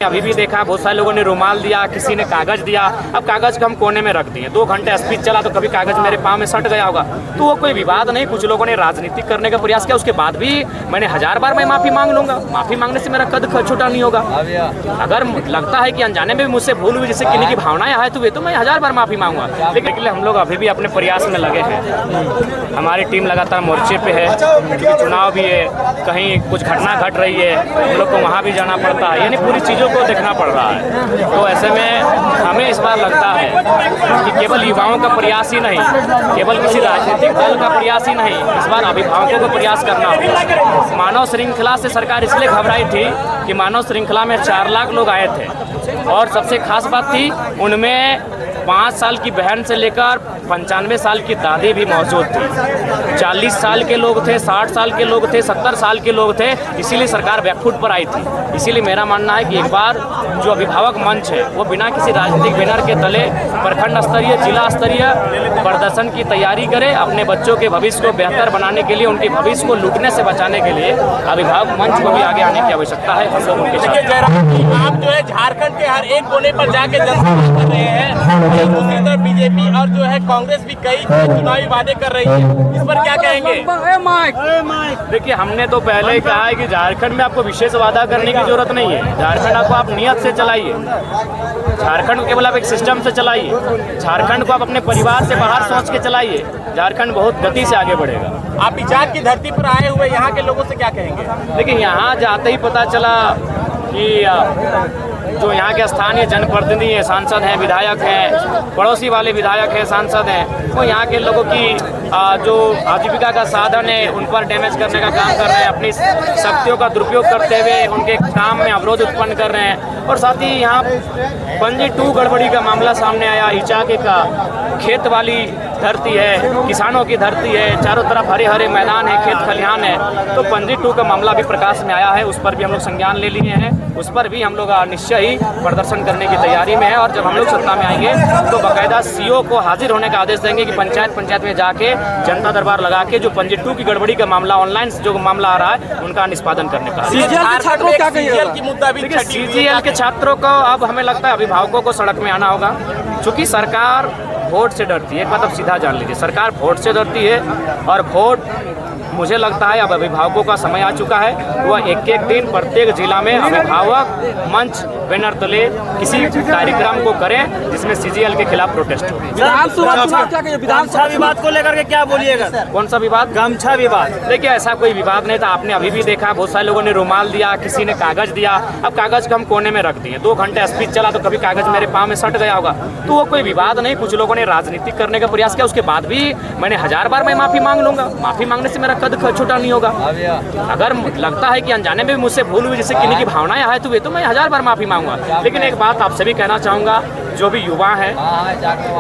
अभी भी देखा बहुत सारे लोगों ने रुमाल दिया, किसी ने कागज दिया। अब कागज को हम कोने में रख दिए। 2 घंटे स्पीच चला तो कभी कागज मेरे पाँव में सट गया होगा, तो वो कोई विवाद नहीं। कुछ लोगों ने राजनीतिक करने का प्रयास किया, उसके बाद भी मैंने 1000 बार मैं माफ़ी मांग लूंगा। माफ़ी मांगने से मेरा कद छोटा नहीं होगा। अगर लगता है कि अनजाने में भी मुझसे भूल हुई, जिससे किन्हीं की भावनाएं आए, तो वे तो मैं 1000 बार माफ़ी मांगूंगा। लेकिन हम लोग अभी भी अपने प्रयास में लगे हैं। हमारी टीम लगातार मोर्चे पे है, क्योंकि चुनाव भी है, कहीं कुछ घटना घट रही है, हम लोग को वहाँ भी जाना पड़ता है, यानी पूरी चीज़ों को देखना पड़ रहा है। तो ऐसे में हमें इस बार लगता है कि केवल युवाओं का प्रयास ही नहीं, केवल किसी राजनीतिक दल का प्रयास ही नहीं, इस बार अभिभावकों को प्रयास करना होगा। मानव श्रृंखला से सरकार इसलिए घबराई थी कि मानव श्रृंखला में 4 लाख लोग आए थे, और सबसे खास बात थी उनमें 5 साल की बहन से लेकर 95 साल की दादी भी मौजूद थी। 40 साल के लोग थे, 60 साल के लोग थे, 70 साल के लोग थे। इसीलिए सरकार बैकफुट पर आई थी। इसीलिए मेरा मानना है कि एक बार जो अभिभावक मंच है वो बिना किसी राजनीतिक बैनर के तले प्रखंड स्तरीय, जिला स्तरीय प्रदर्शन की तैयारी करे। अपने बच्चों के भविष्य को बेहतर बनाने के लिए, उनके भविष्य को लूटने से बचाने के लिए अभिभावक मंच को भी आगे आने की आवश्यकता है। हम लोग उनके साथ। आप जो है झारखंड के हर एक कोने पर जाके जनसभा कर रहे हैं, दूसरी तरफ बीजेपी और जो है कांग्रेस भी कई चुनावी वादे कर रही है, इस पर क्या कहेंगे? देखिए, हमने तो पहले ही कहा है कि झारखंड में आपको विशेष वादा करने की जरूरत नहीं है। झारखंड आपको आप नियत से चलाइए, झारखंड को केवल आप एक सिस्टम से चलाइए, झारखंड को आप अपने परिवार से बाहर सोच के चलाइए। झारखंड बहुत गति से आगे बढ़ेगा। आप विचार की धरती पर आए हुए यहाँ के लोगों से क्या कहेंगे? देखिए, यहाँ जाते ही पता चला कि जो यहाँ के स्थानीय जनप्रतिनिधि हैं, सांसद हैं, विधायक हैं, पड़ोसी वाले विधायक हैं, सांसद हैं, वो यहाँ के लोगों की जो आजीविका का साधन है उन पर डैमेज करने का काम कर रहे हैं। अपनी शक्तियों का दुरुपयोग करते हुए उनके काम में अवरोध उत्पन्न कर रहे हैं। और साथ ही यहाँ पंजी 2 गड़बड़ी का मामला सामने आया। इचाके का खेत वाली धरती है, किसानों की धरती है, चारों तरफ हरे हरे मैदान है, खेत खलिहान है। तो पंजी 2 का मामला भी प्रकाश में आया है, उस पर भी हम लोग संज्ञान ले लिए हैं। उस पर भी हम लोग निश्चय ही प्रदर्शन करने की तैयारी में है। और जब हम लोग सत्ता में आएंगे तो बाकायदा सीओ को हाजिर होने का आदेश देंगे कि पंचायत में जाके जनता दरबार लगा के जो पंजी 2 की गड़बड़ी का मामला, ऑनलाइन जो मामला आ रहा है, उनका निष्पादन करने का। सीजीएल की मुद्दा भी, सीजीएल के छात्रों को अब हमें लगता है अभिभावकों को सड़क में आना होगा, क्योंकि सरकार वोट से डरती है। एक बात अब सीधा जान लीजिए, सरकार वोट से डरती है। और वोट, मुझे लगता है अब अभिभावकों का समय आ चुका है। वह एक दिन प्रत्येक जिला में अभिभावक मंच बैनर तले किसी कार्यक्रम को करें जिसमें सीजीएल के खिलाफ प्रोटेस्ट हो। विधानसभा विवाद को लेकर के क्या बोलिएगा? कौन सा विवाद? गमछा विवाद। देखिए, ऐसा कोई विवाद नहीं था। आपने अभी भी देखा बहुत सारे लोगों ने रुमाल दिया, किसी ने कागज दिया। अब कागज को हम कोने में रख दिए। 2 घंटे स्पीच चला तो कभी कागज मेरे पाँव में सट गया होगा, तो वो कोई विवाद नहीं। कुछ लोगों ने राजनीतिक करने का प्रयास किया, उसके बाद भी मैंने 1000 बार मैं माफ़ी मांग लूंगा। माफ़ी मांगने से मेरा कद छोटा नहीं होगा। अगर लगता है कि अनजाने में भी मुझसे भूल हुई, जिससे किन्हीं की भावनाएं आए, तो वे तो मैं 1000 बार माफ़ी मांगूंगा। लेकिन एक बात आपसे भी कहना चाहूँगा, जो भी युवा है,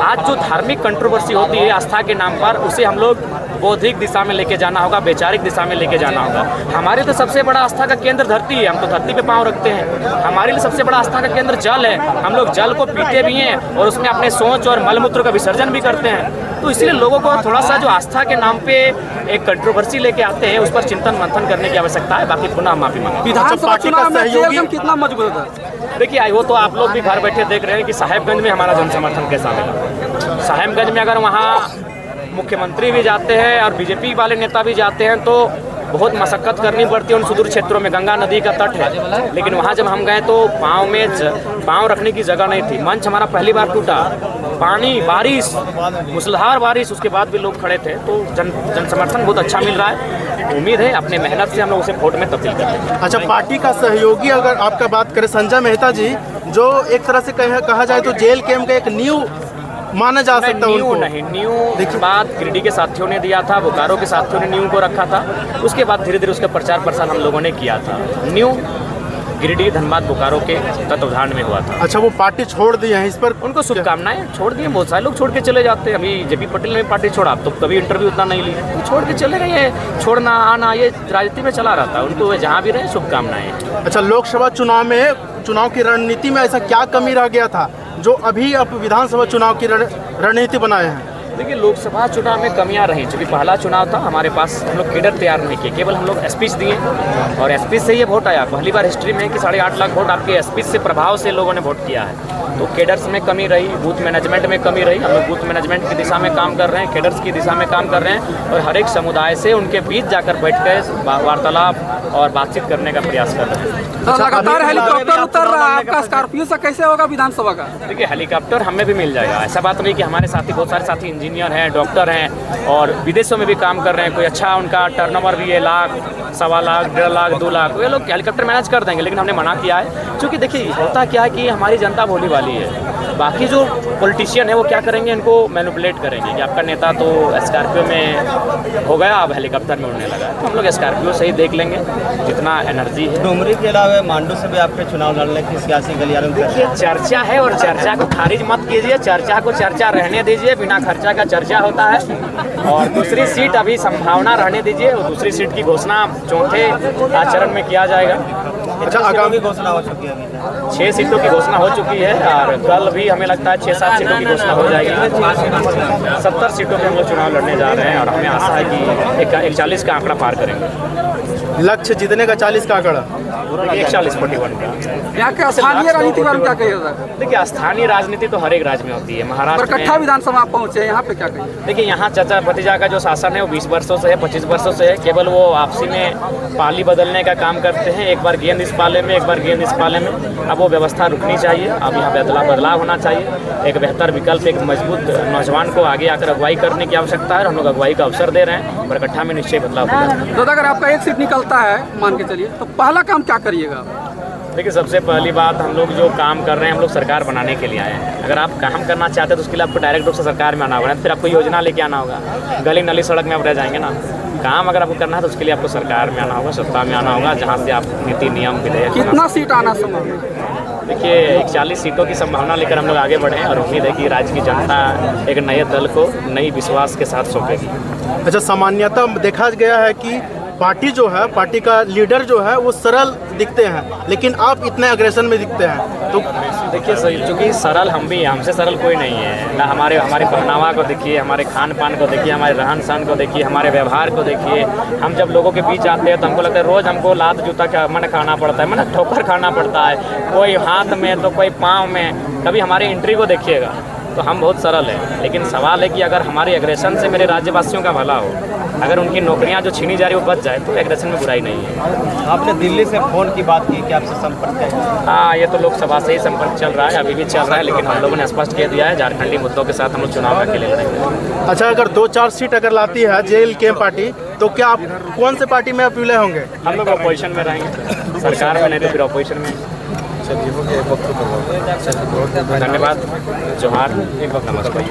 आज जो धार्मिक कंट्रोवर्सी होती है आस्था के नाम पर, उसे हम लोग बौद्धिक दिशा में लेके जाना होगा, वैचारिक दिशा में लेके जाना होगा। हमारे तो सबसे बड़ा आस्था का केंद्र धरती है, हम तो धरती पे पाँव रखते हैं। हमारे लिए सबसे बड़ा आस्था का केंद्र जल है। हम लोग जल को पीते भी हैं और उसमें अपने सोच और मलमूत्र का विसर्जन भी करते हैं। तो इसलिए लोगों को थोड़ा सा जो आस्था के नाम पे एक कंट्रोवर्सी लेके आते हैं, उस पर चिंतन मंथन करने की आवश्यकता है। बाकी पुनः माफी मांगे। विधानसभा चुनाव में सहयोगी कितना मजबूत है? देखिए, वो तो आप लोग भी घर बैठे देख रहे हैं कि साहेबगंज में हमारा जन समर्थन कैसा मिला। साहेबगंज में अगर वहाँ मुख्यमंत्री भी जाते हैं और बीजेपी वाले नेता भी जाते हैं तो बहुत मशक्कत करनी पड़ती है उन सुदूर क्षेत्रों में। गंगा नदी का तट है, लेकिन वहाँ जब हम गए तो पाँव रखने की जगह नहीं थी। मंच हमारा पहली बार टूटा, पानी, बारिश, मूसलाधार बारिश, उसके बाद भी लोग खड़े थे। तो जन समर्थन बहुत अच्छा मिल रहा है। उम्मीद है अपने मेहनत से हम लोग उसे वोट में तब्दील करेंगे। अच्छा, पार्टी का सहयोगी अगर आपका बात करें, संजय मेहता जी, जो एक तरह से कहा जाए तो जेल कैम्प का एक न्यू माना जा सकता है उनको। न्यू बात गिरिडीह के साथियों ने दिया था, बोकारो के साथियों ने न्यू को रखा था। उसके बाद धीरे धीरे उसका प्रचार प्रसार हम लोगों ने किया था। न्यू गिरिडीह, धनबाद, बोकारो के तत्वाधान में हुआ था। अच्छा, वो पार्टी छोड़ दी है, इस पर उनको शुभकामनाएं। छोड़ दिए, बहुत सारे लोग छोड़ के चले जाते हैं। अभी जेपी पटेल ने पार्टी छोड़ा, तो कभी इंटरव्यू उतना नहीं लिया, छोड़ के चले गए हैं। छोड़ना आना ये राजनीति में चला रहता है, उनको जहाँ भी रहे शुभकामनाएं। अच्छा, लोकसभा चुनाव की रणनीति में ऐसा क्या कमी रह गया था जो अभी आप विधानसभा चुनाव की रणनीति बनाए हैं? देखिए, लोकसभा चुनाव में कमियां रही, चूँकि पहला चुनाव था, हमारे पास हम लोग कैडर तैयार नहीं किए, केवल हम लोग स्पीच दिए और स्पीच से ये वोट आया। पहली बार हिस्ट्री में कि 8.5 लाख वोट आपके स्पीच से प्रभाव से लोगों ने वोट किया है। तो कैडर्स में कमी रही, बूथ मैनेजमेंट में कमी रही। हम लोग बूथ मैनेजमेंट की दिशा में काम कर रहे हैं, कैडर्स की दिशा में काम कर रहे हैं और हर एक समुदाय से उनके बीच जाकर बैठ कर वार्तालाप और बातचीत करने का प्रयास कर रहे हैं। तो लगातार हेलीकॉप्टर उतर रहा है आपका, स्कॉर्पियो से कैसे होगा विधानसभा का? देखिए, हेलीकॉप्टर हमें भी मिल जाएगा, ऐसा बात नहीं कि हमारे साथी, बहुत सारे साथी इंजीनियर हैं, डॉक्टर हैं और विदेशों में भी काम कर रहे हैं। कोई अच्छा उनका टर्नओवर भी है, लाख, 1.25 लाख, 1.5 लाख, 2 लाख, ये लोग हेलीकॉप्टर मैनेज कर देंगे। लेकिन हमने मना किया है, क्योंकि देखिए होता क्या है कि हमारी जनता भोली वाली है। बाकी जो पॉलिटिशियन है वो क्या करेंगे, इनको मैनिपुलेट करेंगे कि आपका नेता तो स्कॉर्पियो में हो गया, अब हेलीकॉप्टर में उड़ने लगा है। तो हम लोग स्कॉर्पियो से ही देख लेंगे जितना एनर्जी है। डुमरी के अलावा मांडू से भी आपके चुनाव लड़ने की सियासी गलियारों में देखिए, चर्चा है और चर्चा को खारिज मत कीजिए, चर्चा को चर्चा रहने दीजिए। बिना खर्चा का चर्चा होता है। और दूसरी सीट अभी संभावना रहने दीजिए और दूसरी सीट की घोषणा चौथे चरण में किया जाएगा। अच्छा, आगामी घोषणा हो चुकी है अभी 6 सीटों की घोषणा हो चुकी है और कल भी हमें लगता है 6-7 सीटों की घोषणा हो जाएगी। 70 सीटों पे हम लोग चुनाव लड़ने जा रहे हैं और हमें आशा है कि 41 का आंकड़ा पार करेंगे। लक्ष्य जीतने का 40 का आंकड़ा, 41-41 का। यहाँ के स्थानीय राजनीति बारे में क्या कहिएगा? देखिए, स्थानीय राजनीति तो हर एक राज्य में होती है। महाराष्ट्र बरकट्ठा में विधानसभा आप पहुँचे, यहाँ पे क्या कहिए? देखिए, यहाँ चाचा भतीजा का जो शासन है वो 20 वर्षों से है, 25 वर्षों से है। केवल वो आपसी में पाली बदलने का काम करते हैं, एक बार गेंद इस पाले में, एक बार गेंद इस पाले में। अब वो व्यवस्था रुकनी चाहिए, अब यहाँ बदलाव होना चाहिए। एक बेहतर विकल्प, एक मजबूत नौजवान को आगे आकर अगुवाई करने की आवश्यकता है और हम लोग अगुवाई का अवसर दे रहे हैं। बरकट्ठा में निश्चय बदलाव होगा। तो अगर आपका एक सीट निकलता है, मान के चलिए, तो पहला काम क्या करिएगा? देखिए, सबसे पहली बात, हम लोग जो काम कर रहे हैं हम लोग सरकार बनाने के लिए आए हैं। अगर आप काम करना चाहते हैं तो उसके लिए आपको डायरेक्ट रूप से सरकार में आना होगा, फिर आपको योजना लेके आना होगा। गली नली सड़क में आप रह जाएंगे ना। काम अगर आपको करना है तो उसके लिए आपको सरकार में आना होगा, सत्ता में आना होगा, जहाँ से आप नीति नियम विधेयक। कितना सीट आना संभव है? देखिए, 41 सीटों की संभावना लेकर हम लोग आगे बढ़े हैं और उम्मीद है कि राज्य की जनता एक नए दल को नई विश्वास के साथ सौंपेगी। अच्छा, सामान्यतः देखा गया है कि पार्टी जो है, पार्टी का लीडर जो है वो सरल दिखते हैं, लेकिन आप इतने अग्रेशन में दिखते हैं। तो देखिए, चूँकि सरल हम भी, हमसे सरल कोई नहीं है ना। हमारे पहनावा को देखिए, हमारे खान पान को देखिए, हमारे रहन सहन को देखिए, हमारे व्यवहार को देखिए। हम जब लोगों के बीच आते हैं तो हमको लगता है रोज़ हमको लात जूता का मन खाना पड़ता है, मन ठोकर खाना पड़ता है, कोई हाथ में तो कोई पाँव में। कभी हमारी एंट्री को देखिएगा तो हम बहुत सरल हैं, लेकिन सवाल है कि अगर हमारे एग्रेशन से मेरे राज्यवासियों का भला हो, अगर उनकी नौकरियां जो छीनी जा रही है वो बच जाए, तो एग्रेशन में बुराई नहीं है। आपने दिल्ली से फोन की बात की कि आपसे संपर्क है? हाँ, ये तो लोकसभा से ही संपर्क चल रहा है, अभी भी चल रहा है, लेकिन हम लोगों ने स्पष्ट कह दिया है झारखंडी मुद्दों के साथ हम लोग चुनाव अकेले लड़ेंगे। अच्छा, अगर 2-4 सीट अगर लाती है JLK पार्टी, तो क्या आप कौन से पार्टी में आप विलय होंगे? हम लोग अपोजिशन में रहेंगे, सरकार में नहीं तो फिर अपोजिशन में। धन्यवाद, जोहार, नमस्कार।